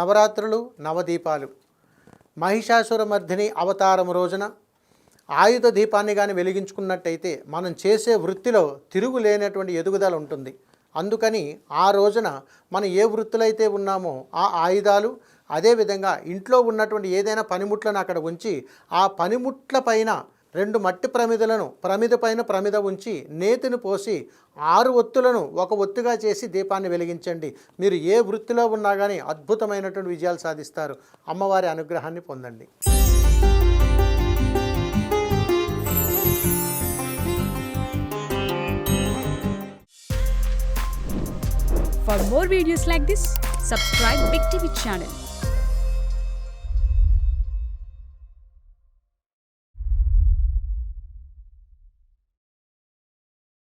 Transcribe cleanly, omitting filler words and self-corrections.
నవరాత్రులు నవదీపాలు మహిషాసురమర్దిని అవతారం రోజున ఆయుధ దీపాన్ని కానీ వెలిగించుకున్నట్టయితే మనం చేసే వృత్తిలో తిరుగులేనటువంటి ఎదుగుదల ఉంటుంది. అందుకని ఆ రోజున మనం ఏ వృత్తులు అయితే ఉన్నామో ఆ ఆయుధాలు అదేవిధంగా ఇంట్లో ఉన్నటువంటి ఏదైనా పనిముట్లను అక్కడ ఉంచి ఆ పనిముట్ల పైన 2 మట్టి ప్రమిదలను ప్రమిద పైన ప్రమిద ఉంచి నేతిని పోసి 6 ఒత్తులను ఒక ఒత్తుగా చేసి దీపాన్ని వెలిగించండి. మీరు ఏ వృత్తిలో ఉన్నా కానీ అద్భుతమైనటువంటి విజయాలు సాధిస్తారు. అమ్మవారి అనుగ్రహాన్ని పొందండి. For more videos like this, subscribe Big TV channel.